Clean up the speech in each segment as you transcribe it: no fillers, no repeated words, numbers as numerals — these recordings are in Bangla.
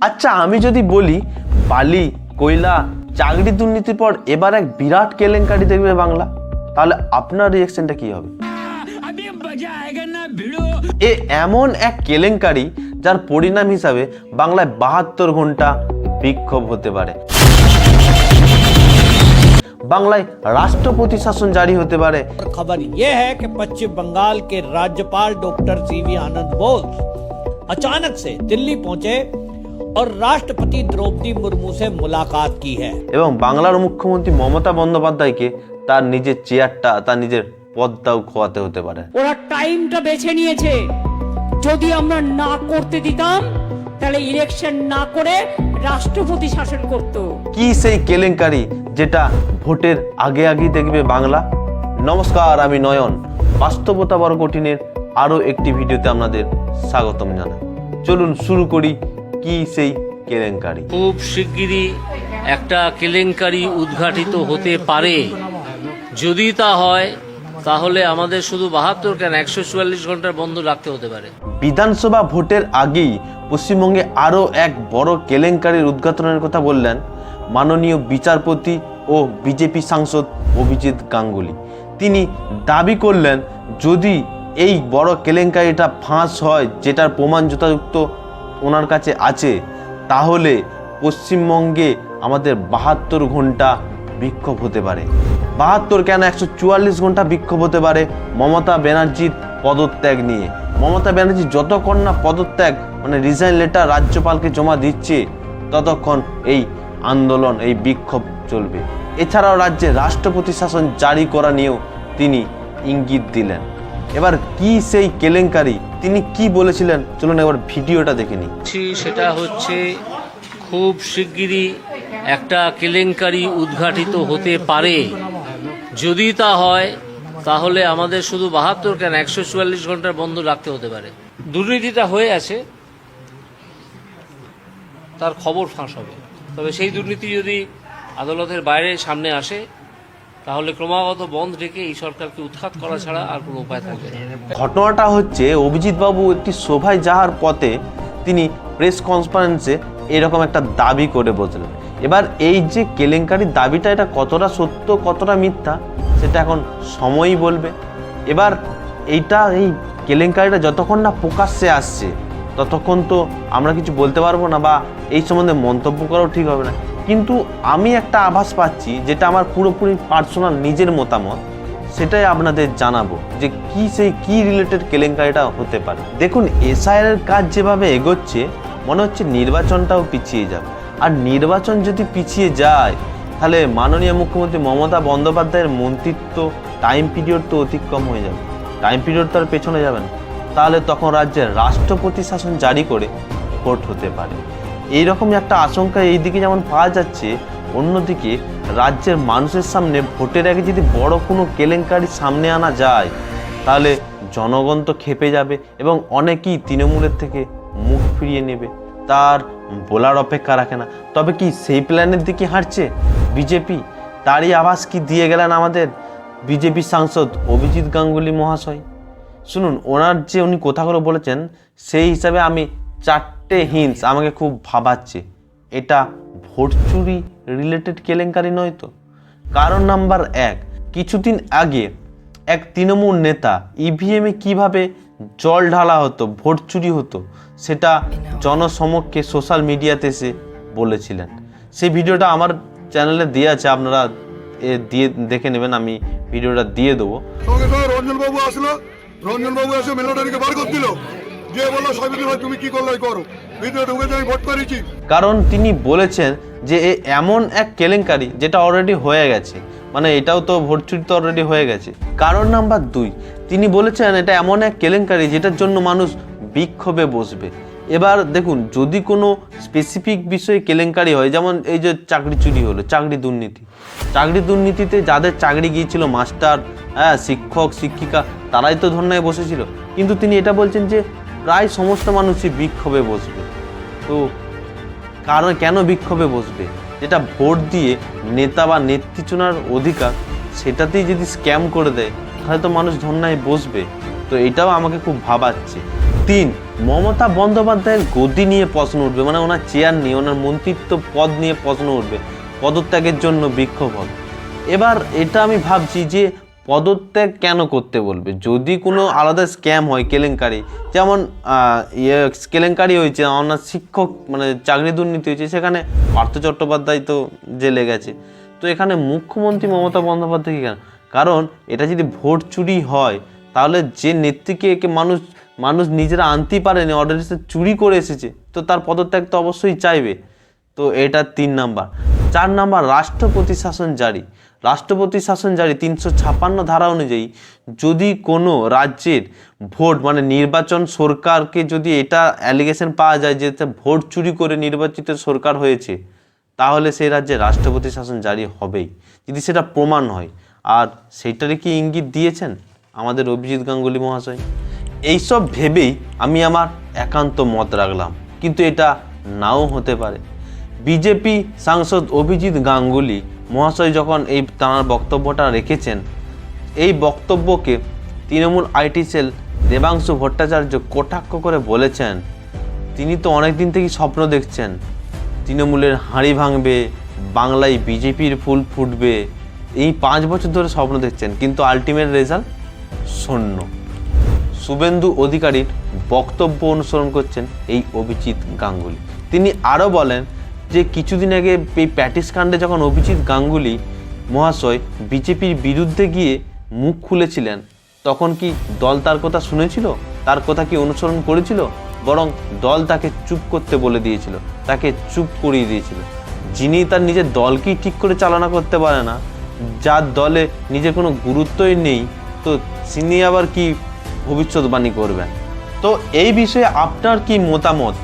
আচ্ছা, আমি যদি বলি বালি, কয়লা, চাকরি দুর্নীতির পর এবার এক বিরাট কেলেঙ্কারি দেখবে বাংলা, তাহলে আপনার রিঅ্যাকশনটা কি হবে? এ এমন এক কেলেঙ্কারি যার পরিণাম হিসাবে বাংলায় 72 ঘন্টা বিক্ষোভ হতে পারে, বাংলায় রাষ্ট্রপতি শাসন জারি হতে পারে। खबर यह है कि पश्चिम बंगाल के राज्यपाल डॉक्टर सीवी आनंद बोस अचानक से दिल्ली पहुंचे और राष्ट्रपति द्रौपदी मुर्मू से मुलाकात की है এবং বাংলার মুখ্যমন্ত্রী মমতা বন্দ্যোপাধ্যায়কে তার নিজের চেয়ারটা, তার নিজের পদটাও খোয়াতে হতে পারে। ওরা টাইমটা বেছে নিয়েছে, যদি আমরা না করতে দিতাম তাহলে ইলেকশন না করে রাষ্ট্রপতি শাসন করত। কি সেই কেলেঙ্কারি যেটা ভোটের আগে আগেই দেখবে বাংলা? নমস্কার, আমি নয়ন। বাস্তবতা বড় কঠিনের আরো একটি ভিডিওতে আপনাদের স্বাগতম জানাই। চলুন শুরু করি কি সেই কেলেঙ্কারি। খুব শিগগিরই একটা কেলেঙ্কারি উদ্ঘাটিত হতে পারে। যদি তা হয় তাহলে আমাদের শুধু 72 কেন 144 ঘন্টার বন্ধ রাখতে হতে পারে। বিধানসভা ভোটের আগেই পশ্চিমবঙ্গে আরো এক বড় কেলেঙ্কারির উদ্ঘাটনের কথা বললেন মাননীয় বিচারপতি ও বিজেপি সাংসদ অভিজিৎ গাঙ্গুলি। তিনি দাবি করলেন, যদি এই বড় কেলেঙ্কারিটা ফাঁস হয়, যেটার প্রমাণ যথাযুক্ত ওনার কাছে আছে, তাহলে পশ্চিমবঙ্গে আমাদের 72 ঘন্টা বিক্ষোভ হতে পারে। 72 কেন 144 ঘন্টা বিক্ষোভ হতে পারে মমতা ব্যানার্জির পদত্যাগ নিয়ে। মমতা ব্যানার্জি যতক্ষণ না পদত্যাগ মানে রিজাইন লেটার রাজ্যপালকে জমা দিচ্ছে, ততক্ষণ এই আন্দোলন, এই বিক্ষোভ চলবে। এছাড়াও রাজ্যে রাষ্ট্রপতি শাসন জারি করা নিয়েও তিনি ইঙ্গিত দিলেন। এবার কি সেই কেলেঙ্কারি, তিনি কি বলেছিলেন, চলুন একবার ভিডিওটা দেখে নিই। সেটা হচ্ছে খুব শিগগিরই একটা কেলেঙ্কারি উদ্ঘাটিত হতে পারে। যদি তা হয় তাহলে আমাদের শুধু 72 কেন 144 ঘন্টার বন্ধ রাখতে হতে পারে। দুর্নীতিটা হয়ে আছে, তার খবর ফাঁস হবে। তবে সেই দুর্নীতি যদি আদালতের বাইরে সামনে আসে, তাহলে ক্রমাগত বন্ধ রেখে এই সরকারকে উৎখাত করা ছাড়া আর কোনো উপায় থাকবে না। ঘটনাটা হচ্ছে, অভিজিৎ বাবু একটি সভায় যাওয়ার পথে তিনি প্রেস কনফারেন্সে এরকম একটা দাবি করে বসলেন। এবার এই যে কেলেঙ্কারির দাবিটা, এটা কতটা সত্য কতটা মিথ্যা সেটা এখন সময়ই বলবে। এবার এই কেলেঙ্কারিটা যতক্ষণ না প্রকাশ্যে আসছে, ততক্ষণ তো আমরা কিছু বলতে পারবো না বা এই সম্বন্ধে মন্তব্য করাও ঠিক হবে না। কিন্তু আমি একটা আভাস পাচ্ছি, যেটা আমার পুরোপুরি পার্সোনাল নিজের মতামত, সেটাই আপনাদের জানাবো যে কি রিলেটেড কেলেঙ্কারিটা হতে পারে। দেখুন, এসআইআর কাজ যেভাবে এগোচ্ছে, মনে হচ্ছে নির্বাচনটাও পিছিয়ে যাবে। আর নির্বাচন যদি পিছিয়ে যায়, তাহলে মাননীয় মুখ্যমন্ত্রী মমতা বন্দ্যোপাধ্যায়ের মন্ত্রিত্ব টাইম পিরিয়ড তো অতিক্রম হয়ে যাবে। টাইম পিরিয়ড তো আর পেছনে যাবে না। তাহলে তখন রাজ্যের রাষ্ট্রপতি শাসন জারি করে ভোট হতে পারে। এইরকমই একটা আশঙ্কা এইদিকে যেমন পাওয়া যাচ্ছে, অন্যদিকে রাজ্যের মানুষের সামনে ভোটের আগে যদি বড় কোনো কেলেঙ্কারি সামনে আনা যায়, তাহলে জনগণ তো খেপে যাবে এবং অনেকেই তৃণমূলের থেকে মুখ ফিরিয়ে নেবে। তার বলার অপেক্ষা রাখে না। তবে কি সেই প্ল্যানের দিকে হাঁটছে বিজেপি? তারই আভাস কি দিয়ে গেলেন আমাদের বিজেপি সাংসদ অভিজিৎ গাঙ্গুলি মহাশয়? শুনুন, ওনার যে উনি কথাগুলো বলেছেন, সেই হিসাবে আমি 4টে হিন্টস আমাকে খুব ভাবাচ্ছে। এটা ভোট চুরি রিলেটেড কেলেঙ্কারি নয় তো? কারণ নাম্বার 1, কিছুদিন আগে এক তৃণমূল নেতা ইভিএমে কিভাবে জল ঢালা হতো, ভোট চুরি হতো, সেটা জনসমক্ষে সোশ্যাল মিডিয়াতে এসে বলেছিলেন। সেই ভিডিওটা আমার চ্যানেলে দেওয়া আছে, আপনারা দিয়ে দেখে নেবেন। আমি ভিডিওটা দিয়ে দেবো। রঞ্জনবাবু আসলো, রঞ্জনবাবু এসে মিলিটারিকে বার করে দিল, যে বললো সাবিত্রী ভাই তুমি কি করলে করো, ভিতরে ঢুকে আমি ভোট করেছি। কারণ তিনি বলেছেন যে এমন এক কেলেঙ্কারি যেটা অলরেডি হয়ে গেছে, মানে এটাও তো ভোট চুরি তো অলরেডি হয়ে গেছে। কারণ নাম্বার 2, তিনি বলেছেন এটা এমন এক কেলেঙ্কারি যেটার জন্য মানুষ বিক্ষোভে বসবে। এবার দেখুন, যদি কোনো স্পেসিফিক বিষয়ে কেলেঙ্কারি হয়, যেমন এই যে চাকরি চুরি হলো, চাকরি দুর্নীতিতে যাদের চাকরি গিয়েছিল, মাস্টার, শিক্ষক শিক্ষিকা, তারাই তো ধর্নায় বসেছিল। কিন্তু তিনি এটা বলছেন যে প্রায় সমস্ত মানুষই বিক্ষোভে বসবে। তো কারণ কেন বিক্ষোভে বসবে? যেটা ভোট দিয়ে নেতা বা নেত্রী চুনার অধিকার, সেটাতেই যদি স্ক্যাম করে দেয়, তাহলে তো মানুষ ধর্নায় বসবে। তো এটাও আমাকে খুব ভাবাচ্ছে। 3, মমতা বন্দ্যোপাধ্যায়ের গদি নিয়ে প্রশ্ন উঠবে, মানে ওনার চেয়ার নিয়ে, ওনার মন্ত্রিত্ব পদ নিয়ে প্রশ্ন উঠবে, পদত্যাগের জন্য বিক্ষোভ হবে। এবার এটা আমি ভাবছি যে পদত্যাগ কেন করতে বলবে? যদি কোনো আলাদা স্ক্যাম হয়, কেলেঙ্কারি, যেমন কেলেঙ্কারি হয়েছে, ওনার শিক্ষক মানে চাকরি দুর্নীতি হয়েছে, সেখানে পার্থ চট্টোপাধ্যায় তো জেলে গেছে, তো এখানে মুখ্যমন্ত্রী মমতা বন্দ্যোপাধ্যায় কেন? কারণ এটা যদি ভোট চুরি হয় তাহলে যে নেত্রীকে মানুষ নিজেরা আনতেই পারেনি, অর্ডার চুরি করে এসেছে, তো তার পদত্যাগ তো অবশ্যই চাইবে। তো এটা 3 নাম্বার। 4 নাম্বার, রাষ্ট্রপতি শাসন জারি। রাষ্ট্রপতি শাসন জারি 356 ধারা অনুযায়ী যদি কোনো রাজ্যের ভোট মানে নির্বাচন সরকারকে যদি এটা অ্যালিগেশন পাওয়া যায় যে ভোট চুরি করে নির্বাচিত সরকার হয়েছে, তাহলে সেই রাজ্যে রাষ্ট্রপতি শাসন জারি হবেই, যদি সেটা প্রমাণ হয়। আর সেইটারই কি ইঙ্গিত দিয়েছেন আমাদের অভিজিৎ গাঙ্গুলি মহাশয়? এইসব ভেবেই আমি আমার একান্ত মত রাখলাম, কিন্তু এটা নাও হতে পারে। বিজেপি সাংসদ অভিজিৎ গাঙ্গুলি মহাশয় যখন এই তাঁর বক্তব্যটা রেখেছেন, এই বক্তব্যকে তৃণমূল আইটি সেল দেবাংশু ভট্টাচার্য কটাক্ষ করে বলেছেন, তিনি তো অনেক দিন থেকেই স্বপ্ন দেখছেন তৃণমূলের হাঁড়ি ভাঙবে, বাংলায় বিজেপির ফুল ফুটবে, এই 5 বছর ধরে স্বপ্ন দেখছেন, কিন্তু আলটিমেট রেজাল্ট শূন্য। শুভেন্দু অধিকারীর বক্তব্য অনুসরণ করছেন এই অভিজিৎ গাঙ্গুলি। তিনি আরও বলেন যে কিছুদিন আগে এই প্যাটিস কাণ্ডে যখন অভিজিৎ গাঙ্গুলি মহাশয় বিজেপির বিরুদ্ধে গিয়ে মুখ খুলেছিলেন, তখন কি দল তার কথা শুনেছিল? তার কথা কি অনুসরণ করেছিল? বরং দল তাকে চুপ করতে বলে দিয়েছিল, তাকে চুপ করিয়ে দিয়েছিল। যিনি তার নিজের দলকেই ঠিক করে চালনা করতে পারে না, যার দলে নিজের কোনো গুরুত্বই নেই, তো তিনি আবার কি ভবিষ্যৎবাণী করবেন? তো এই বিষয়ে আপনার কি মতামত?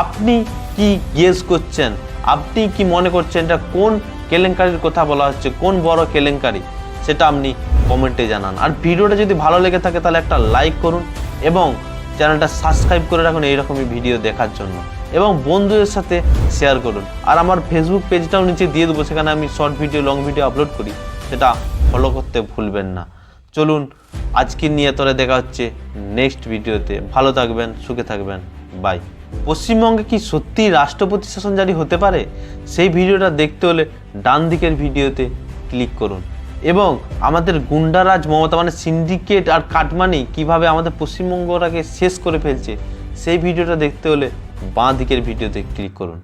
আপনি কি গেস করছেন? আপনি কি মনে করছেন এটা কোন কেলেঙ্কারির কথা বলা হচ্ছে, কোন বড় কেলেঙ্কারি? সেটা আপনি কমেন্টে জানান। আর ভিডিওটা যদি ভালো লেগে থাকে তাহলে একটা লাইক করুন এবং চ্যানেলটা সাবস্ক্রাইব করে রাখুন এইরকমই ভিডিও দেখার জন্য, এবং বন্ধুদের সাথে শেয়ার করুন। আর আমার ফেসবুক পেজটাও নিচে দিয়ে দেবো, সেখানে আমি short video, long video upload করি, সেটা ফলো করতে ভুলবেন না। চলুন আজকে নিয়ে তোরা দেখা হচ্ছে নেক্সট ভিডিওতে। ভালো থাকবেন, সুখে থাকবেন, বাই। পশ্চিমবঙ্গে কি সত্যিই রাষ্ট্রপতি শাসন জারি হতে পারে? সেই ভিডিওটা দেখতে হলে ডান দিকের ভিডিওতে ক্লিক করুন। এবং আমাদের গুন্ডারাজ মমতা মানে সিন্ডিকেট আর কাটমানি কিভাবে আমাদের পশ্চিমবঙ্গটাকে শেষ করে ফেলছে, সেই ভিডিওটা দেখতে হলে বাঁ দিকের ভিডিওতে ক্লিক করুন।